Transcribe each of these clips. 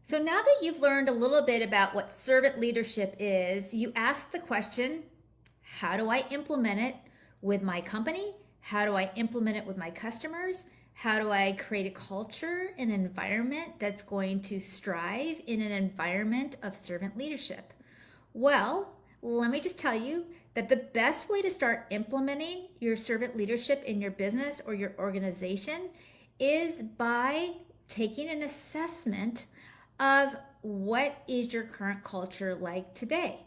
So now that you've learned a little bit about what servant leadership is, you ask the question, how do I implement it with my company? How do I implement it with my customers? How do I create a culture, an environment that's going to strive in an environment of servant leadership? Well, let me just tell you that the best way to start implementing your servant leadership in your business or your organization is by taking an assessment of what is your current culture like today.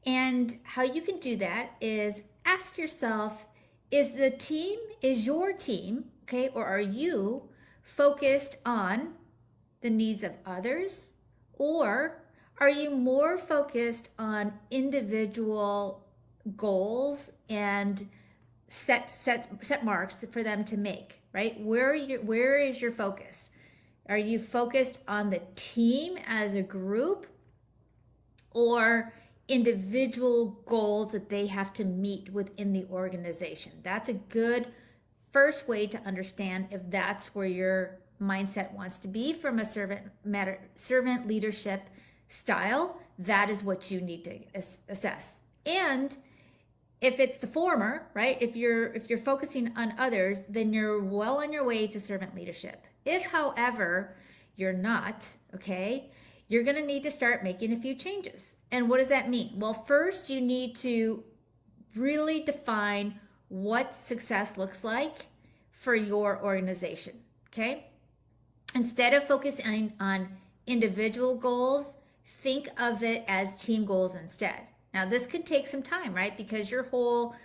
And how you can do that is ask yourself, is your team, okay, or are you focused on the needs of others, or are you more focused on individual goals and set marks for them to make, right? Where is your focus? Are you focused on the team as a group, or individual goals that they have to meet within the organization? That's a good first way to understand if that's where your mindset wants to be from a servant leadership style. That is what you need to assess. And if it's the former, right? If you're focusing on others, then you're well on your way to servant leadership. If, however, you're not, okay, you're going to need to start making a few changes. And what does that mean? Well, first, you need to really define what success looks like for your organization, okay? Instead of focusing on individual goals, think of it as team goals instead. Now, this could take some time, right? Because your whole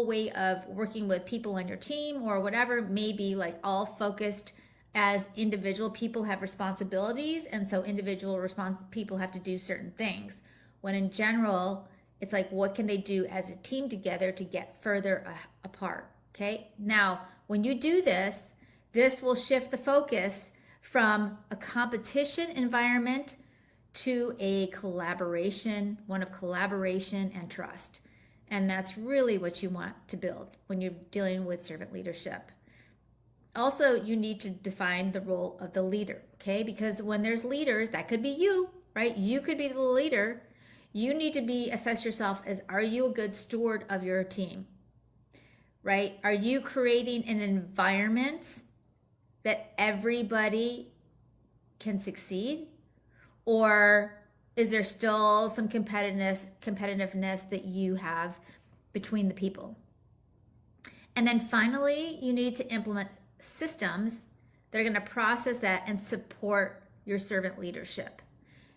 way of working with people on your team or whatever may be like all focused as individual people have responsibilities, and so individual people have to do certain things. When in general, it's like, what can they do as a team together to get further apart? Okay. Now, when you do this, this will shift the focus from a competition environment to a collaboration, one of collaboration and trust. And that's really what you want to build when you're dealing with servant leadership. Also, you need to define the role of the leader, okay? Because when there's leaders, that could be you, right? You could be the leader. You need to assess yourself as, are you a good steward of your team, right? Are you creating an environment that everybody can succeed? Or is there still some competitiveness that you have between the people? And then finally, you need to implement systems that are going to process that and support your servant leadership.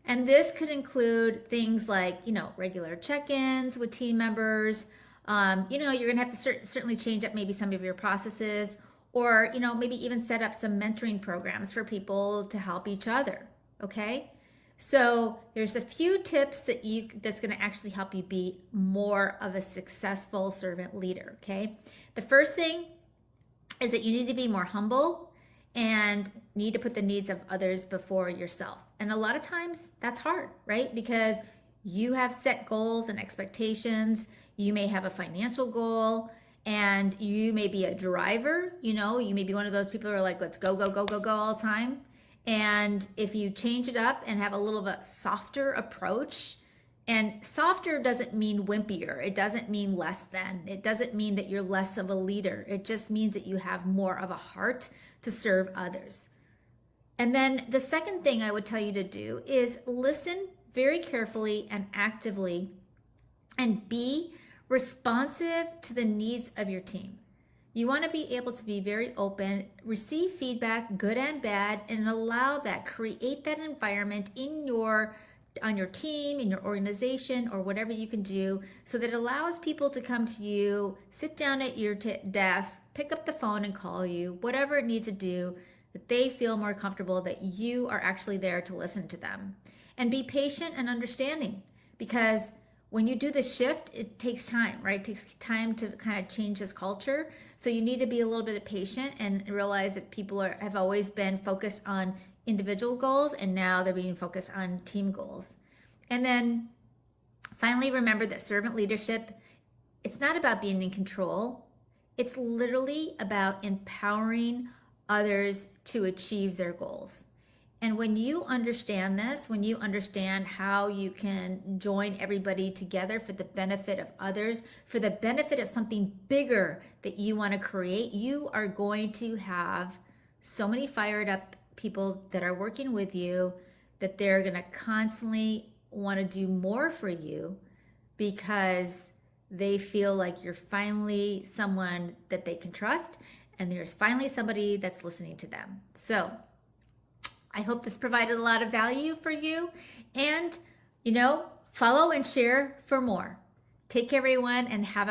And this could include things like, regular check-ins with team members. You're going to have to certainly change up maybe some of your processes, or, maybe even set up some mentoring programs for people to help each other. Okay. So there's a few tips that's going to actually help you be more of a successful servant leader. Okay. The first thing is that you need to be more humble and need to put the needs of others before yourself. And a lot of times that's hard, right? Because you have set goals and expectations. You may have a financial goal, and you may be a driver. You may be one of those people who are like, let's go, go, go, go, go all the time. And if you change it up and have a little bit softer approach, and softer doesn't mean wimpier. It doesn't mean less than. It doesn't mean that you're less of a leader. It just means that you have more of a heart to serve others. And then the second thing I would tell you to do is listen very carefully and actively, and be responsive to the needs of your team. You want to be able to be very open, receive feedback, good and bad, and create that environment on your team, in your organization, or whatever you can do, so that it allows people to come to you, sit down at your desk, pick up the phone and call you, whatever it needs to do, that they feel more comfortable that you are actually there to listen to them. And be patient and understanding, because when you do the shift, it takes time, right? It takes time to kind of change this culture. So you need to be a little bit patient and realize that people have always been focused on individual goals, and now they're being focused on team goals. And then finally, remember that servant leadership, it's not about being in control. It's literally about empowering others to achieve their goals. And when you understand this, when you understand how you can join everybody together for the benefit of others, for the benefit of something bigger that you want to create, you are going to have so many fired up people that are working with you that they're going to constantly want to do more for you because they feel like you're finally someone that they can trust and there's finally somebody that's listening to them. So, I hope this provided a lot of value for you. And, follow and share for more. Take care, everyone, and have